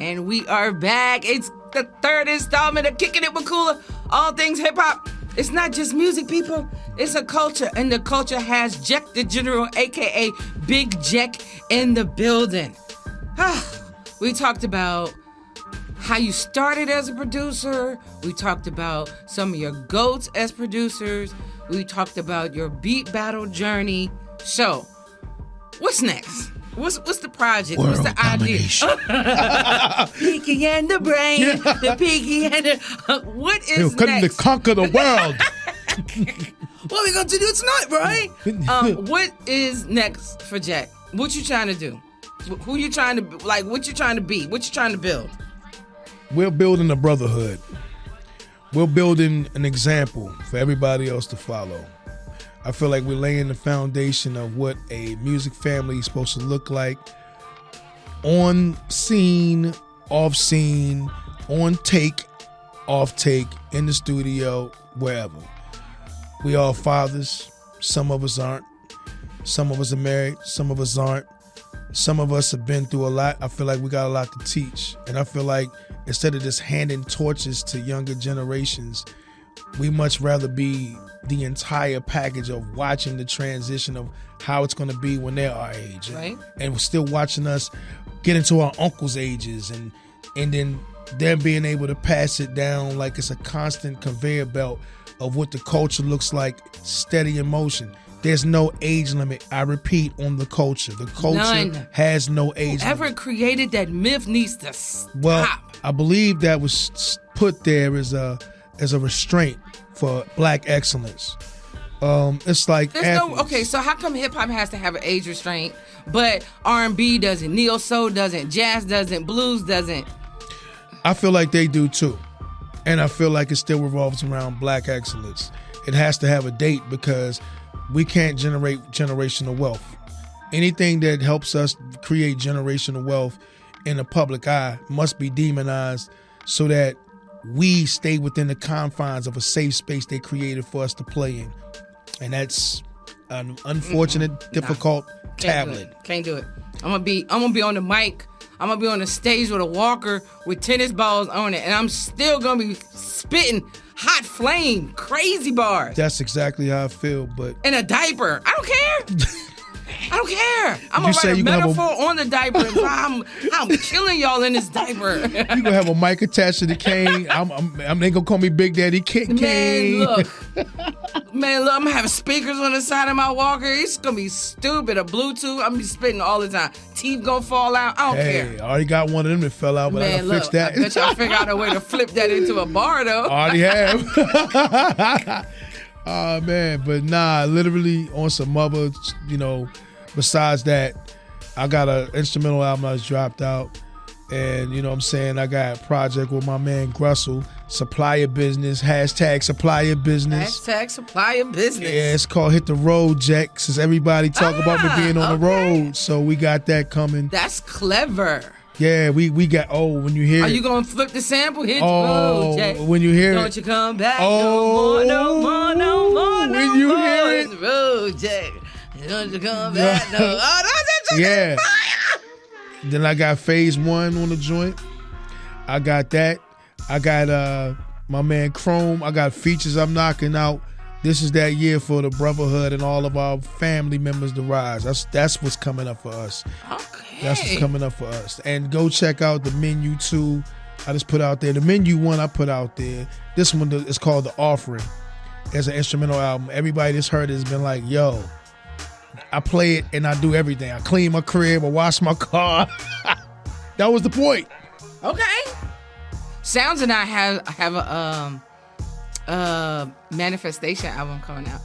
And we are back. It's the third installment of Kickin' It with Kula. All things hip-hop. It's not just music, people. It's a culture. And the culture has Jeck the General, a.k.a. Big Jeck, in the building. We talked about how you started as a producer. We talked about some of your goats as producers. We talked about your beat battle journey. So, what's next? What's the project? World what's the domination. idea? Peaky and the brain. Yeah. The Peaky and the... what is He'll come to next? conquer the world. What we gonna do tonight, right? What is next for Jeck? What you trying to do? Who you trying to... like, what you trying to be? What you trying to build? We're building a brotherhood. We're building an example for everybody else to follow. I feel like we're laying the foundation of what a music family is supposed to look like. On scene, off scene, on take, off take, in the studio, wherever. We all fathers. Some of us aren't. Some of us are married. Some of us aren't. Some of us have been through a lot. I feel like we got a lot to teach. And I feel like instead of just handing torches to younger generations, we much rather be the entire package of watching the transition of how it's going to be when they're our age. Right. And we're still watching us get into our uncles' ages and then them being able to pass it down like it's a constant conveyor belt of what the culture looks like, steady in motion. There's no age limit, I repeat, on the culture. The culture None. has no age Whoever limit. created that myth needs to stop. Well, I believe that was put there as a restraint for black excellence. It's like There's no... okay, so how come hip-hop has to have an age restraint, but R&B doesn't, neo-soul doesn't, jazz doesn't, blues doesn't? I feel like they do too. And I feel like it still revolves around black excellence. It has to have a date because we can't generate generational wealth. Anything that helps us create generational wealth in the public eye must be demonized so that we stay within the confines of a safe space they created for us to play in. And that's an unfortunate, difficult tablet. Can't do it. I'm gonna be on the mic. I'm gonna be on the stage with a walker with tennis balls on it, and I'm still gonna be spitting hot flame, crazy bars. That's exactly how I feel, but... in a diaper. I don't care. I don't care. I'm You gonna say write a you gonna have metaphor on the diaper. And I'm killing y'all in this diaper. You gonna have a mic attached to the cane. They gonna call me Big Daddy Kickin. Man, look, I'm gonna have speakers on the side of my walker. It's gonna be stupid. A Bluetooth. I'm gonna be spitting all the time. Teeth gonna fall out. I don't care. I already got one of them that fell out, but I gotta fix that. I bet y'all figure out a way to flip that into a bar though. Already have. Oh man, but nah, literally on some other, besides that, I got an instrumental album I just dropped out. And you know what I'm saying, I got a project with my man Grussell, Supplier Business, #Supplier Business. #Supplier Business. Yeah, it's called Hit the Road, Jeck, since everybody talk about me being on the road. So we got that coming. That's clever. Yeah, we got, when you hear Are it. you gonna flip the sample? Hit the road, Jeck. When you hear Don't it. you come back Oh, no more, no more, no when you more. hear it. Hit the road, Jeck. Don't you come back no more. Oh, that's Yeah. fire. Then I got phase 1 on the joint. I got that. I got my man Chrome. I got features I'm knocking out. This is that year for the brotherhood and all of our family members to rise. That's what's coming up for us. Okay. That's what's coming up for us. And go check out the Menu 2 I just put out there. The Menu 1 I put out there. This one is called The Offering. It's an instrumental album. Everybody that's heard it has been like, yo, I play it and I do everything. I clean my crib, I wash my car. That was the point. Okay. Sounds and I have a manifestation album coming out.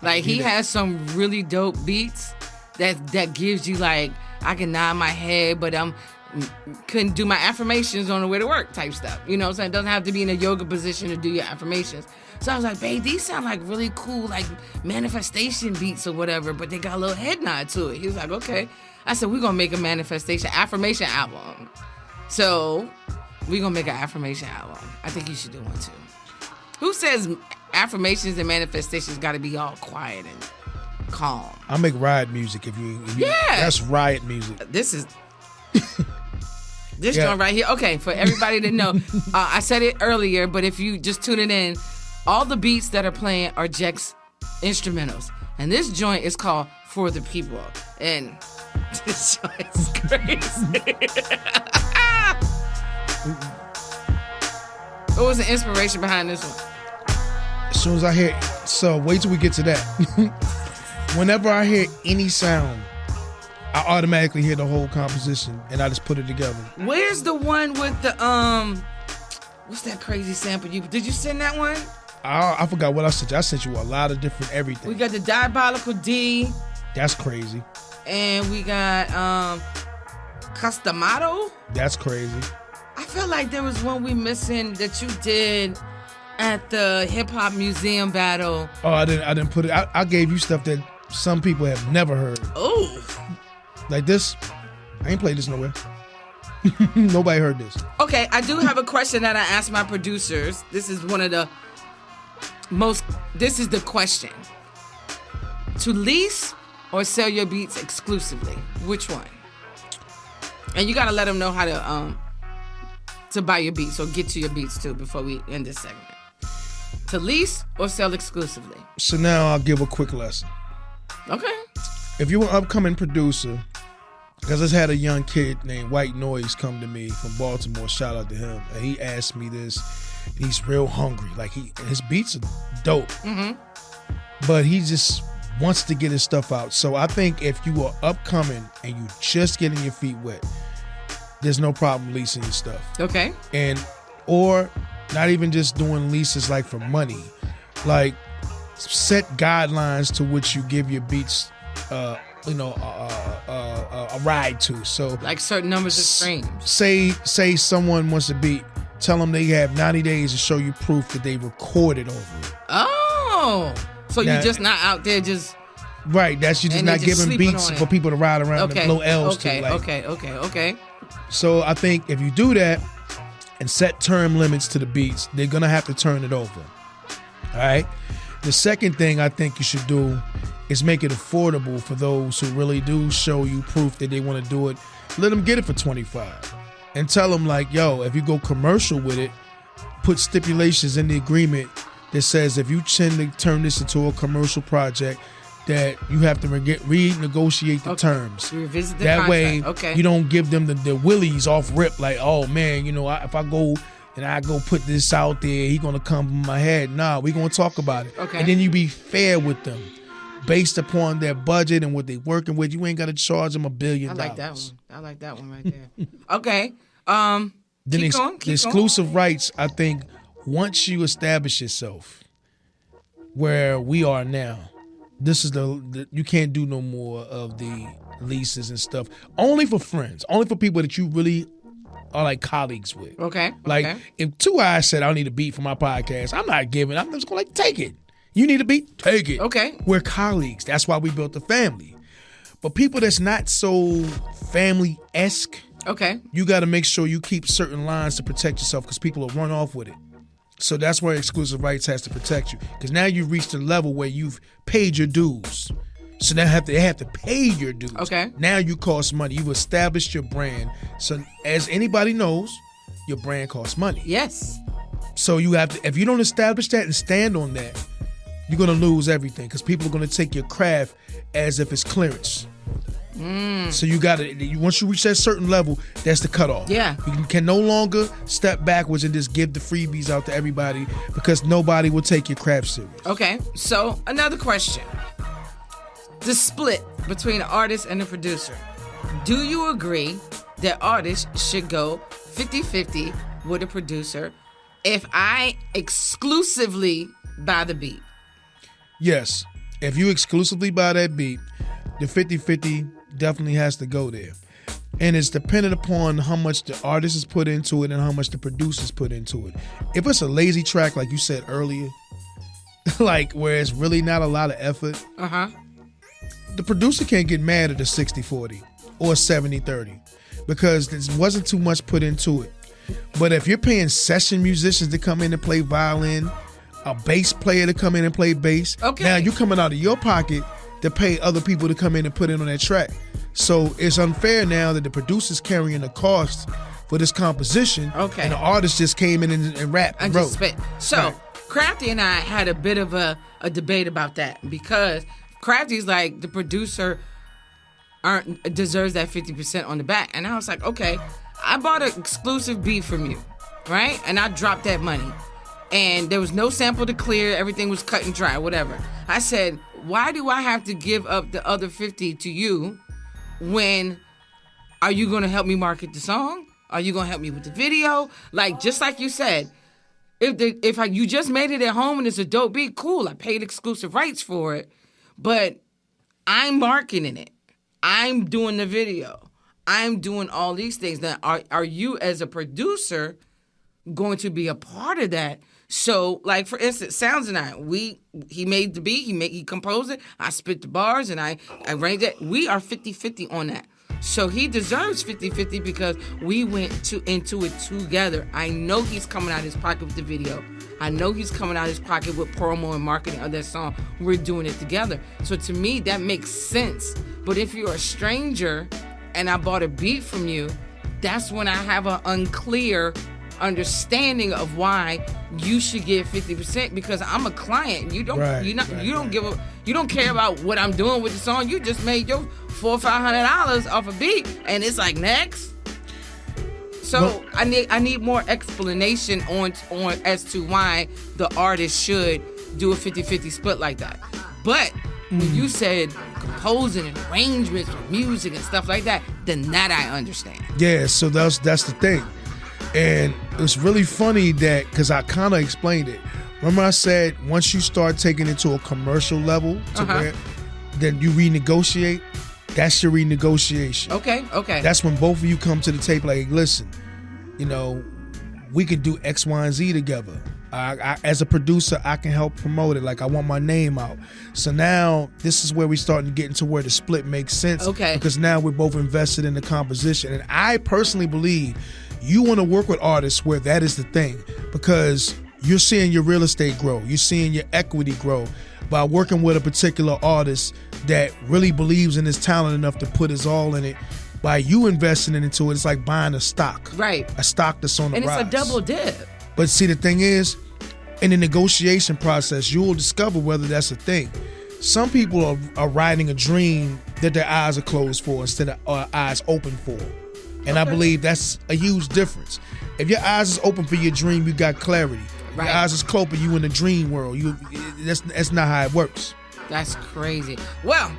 Like he has some really dope beats that gives you like, I can nod my head, but couldn't do my affirmations on the way to work type stuff. You know what I'm saying? Doesn't have to be in a yoga position to do your affirmations. So I was like, babe, these sound like really cool, like manifestation beats or whatever, but they got a little head nod to it. He was like, okay. I said, we're going to make a affirmation album. So we're going to make an affirmation album. I think you should do one too. Who says affirmations and manifestations got to be all quiet and calm? I make riot music. If you Yeah. That's riot music. This is... This joint right here. Okay, for everybody to know, I said it earlier, but if you just tune it in, all the beats that are playing are Jeck's instrumentals. And this joint is called For the People. And this joint is crazy. What was the inspiration behind this one? As soon as I hear, so wait till we get to that. Whenever I hear any sound, I automatically hear the whole composition and I just put it together. Where's the one with the what's that crazy sample? Did you send that one? I forgot what I sent you. I sent you a lot of different everything. We got the Diabolical D. That's crazy. And we got Customado. That's crazy. I feel like there was one we missing that you did at the hip hop museum battle. Oh, I didn't put it. I gave you stuff that some people have never heard. Oh, like this. I ain't played this nowhere. Nobody heard this. Okay, I do have a question that I asked my producers. This is one of the most. This is the question: to lease or sell your beats exclusively? Which one? And you gotta let them know how to buy your beats or get to your beats too before we end this segment. To lease or sell exclusively? So now I'll give a quick lesson. Okay. If you're an upcoming producer, because I just had a young kid named White Noise come to me from Baltimore, shout out to him, and he asked me this. He's real hungry. Like his beats are dope. Mm-hmm. But he just wants to get his stuff out. So I think if you are upcoming and you just getting your feet wet, there's no problem leasing your stuff. Okay. Or not even just doing leases like for money. Like set guidelines to which you give your beats a ride to. So like certain numbers of streams. Say someone wants a beat, tell them they have 90 days to show you proof that they recorded over it. Oh. So now, you're just not out there just right, that's you just not giving beats for people to ride around and blow L's to. Like, okay. So I think if you do that and set term limits to the beats, they're gonna have to turn it over. All right. The second thing I think you should do is make it affordable for those who really do show you proof that they want to do it. Let them get it for $25 and tell them like, yo, if you go commercial with it, put stipulations in the agreement that says if you tend to turn this into a commercial project, that you have to renegotiate the terms. Revisit the that contract. Way you don't give them the willies off rip like, oh man, if I go and I go put this out there, he gonna come from my head. Nah, we gonna talk about it. Okay. And then you be fair with them based upon their budget and what they working with. You ain't gotta charge them $1 billion. I like that one. I like that one right there. Okay. Then keep exclusive rights, I think once you establish yourself where we are now, this is the you can't do no more of the leases and stuff. Only for friends. Only for people that you really are like colleagues with. Okay. Like if Two Eyes said I need a beat for my podcast, I'm not giving. I'm just gonna take it. You need a beat? Take it. Okay. We're colleagues. That's why we built a family. But people that's not so family-esque, you got to make sure you keep certain lines to protect yourself because people will run off with it. So that's where exclusive rights has to protect you because now you've reached a level where you've paid your dues. So now they have to pay your dues. Okay. Now you cost money. You've established your brand. So as anybody knows, your brand costs money. Yes. So you have to, if you don't establish that and stand on that, you're going to lose everything because people are going to take your craft as if it's clearance. So you got to, once you reach that certain level, that's the cutoff. Yeah. You can no longer step backwards and just give the freebies out to everybody because nobody will take your craft serious. Okay. So another question. The split between the artist and the producer. Do you agree that artists should go 50-50 with a producer if I exclusively buy the beat? Yes. If you exclusively buy that beat, the 50-50 definitely has to go there. And it's dependent upon how much the artist has put into it and how much the producers put into it. If it's a lazy track, like you said earlier, like where it's really not a lot of effort, the producer can't get mad at a 60-40 or 70-30 because there wasn't too much put into it. But if you're paying session musicians to come in and play violin, a bass player to come in and play bass, now you're coming out of your pocket to pay other people to come in and put in on that track. So it's unfair now that the producer's carrying the cost for this composition. Okay. And the artist just came in and rapped and wrote. Just spit. So Right. Crafty and I had a bit of a debate about that because Crafty's like the producer deserves that 50% on the back. And I was like, okay, I bought an exclusive beat from you, right? And I dropped that money. And there was no sample to clear. Everything was cut and dry, whatever. I said, why do I have to give up the other 50 to you when are you going to help me market the song? Are you going to help me with the video? Like, just like you said, if you just made it at home and it's a dope beat, cool. I paid exclusive rights for it. But I'm marketing it. I'm doing the video. I'm doing all these things. Now, are you as a producer going to be a part of that? So, like, for instance, Sounds and I, he made the beat, he composed it, I spit the bars, and I arranged it. We are 50-50 on that. So he deserves 50-50 because we went into it together. I know he's coming out of his pocket with the video. I know he's coming out of his pocket with promo and marketing of that song. We're doing it together. So to me, that makes sense. But if you're a stranger and I bought a beat from you, that's when I have an unclear understanding of why you should get 50% because I'm a client. You don't you don't care about what I'm doing with the song. You just made your $400 or $500 off a beat and it's like next. So I need more explanation on as to why the artist should do a 50-50 split like that. But when you said composing and arrangements with music and stuff like that, then that I understand. Yeah, so that's the thing. And it was really funny that, because I kind of explained it. Remember I said once you start taking it to a commercial level to where then you renegotiate, that's your renegotiation. Okay. That's when both of you come to the table like, listen, we could do X, Y, and Z together. I, as a producer, I can help promote it. Like, I want my name out. So now this is where we starting to get into where the split makes sense. Okay. Because now we're both invested in the composition. And I personally believe you want to work with artists where that is the thing, because you're seeing your real estate grow. You're seeing your equity grow by working with a particular artist that really believes in his talent enough to put his all in it. By you investing into it, it's like buying a stock. Right. A stock that's on the rise. And it's a double dip. But see, the thing is, in the negotiation process, you will discover whether that's a thing. Some people are riding a dream that their eyes are closed for instead of eyes open for. And I believe that's a huge difference. If your eyes is open for your dream, you got clarity. Right. Your eyes is closed, but you in the dream world. That's not how it works. That's crazy. Well,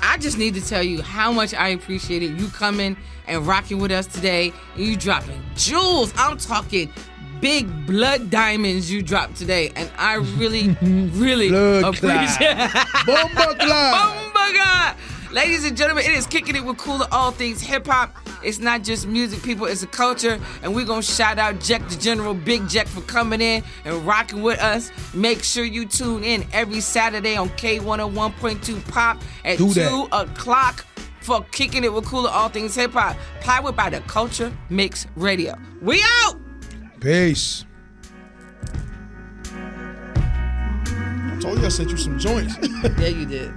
I just need to tell you how much I appreciated you coming and rocking with us today. And you dropping jewels. I'm talking big blood diamonds you dropped today. And I really, really appreciate it. Bomba Bomba. Ladies and gentlemen, it is Kicking It with Kula, all things hip-hop. It's not just music, people, it's a culture. And we're going to shout out Jeck the General, Big Jeck, for coming in and rocking with us. Make sure you tune in every Saturday on K101.2 Pop at 2 o'clock for Kicking It with Kula, all things hip-hop. Powered by the Culture Mix Radio. We out! Peace. I told you I sent you some joints. Yeah, you did.